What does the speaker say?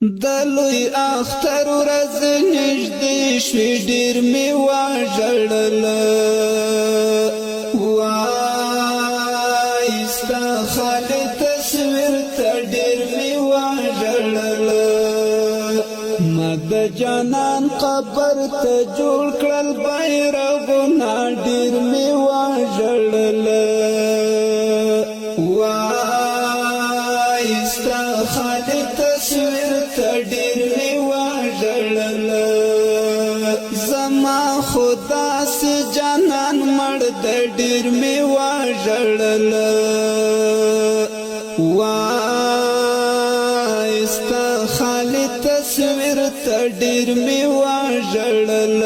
د لوی اختر ورځ نږدې شوې ډېر مې وژړل وای ستا خالي تصویر ته ډېر مې وژړل ما د جانان قبر ته جوړ کړل بیرغونه ډېر مې وژړل وای ستا خالي تصویر ته ډېر مې وژړل زما خدا سي جانان مړ د ډېر مې وژړل وای ستا خالي تصویر ته ډېر مې وژړل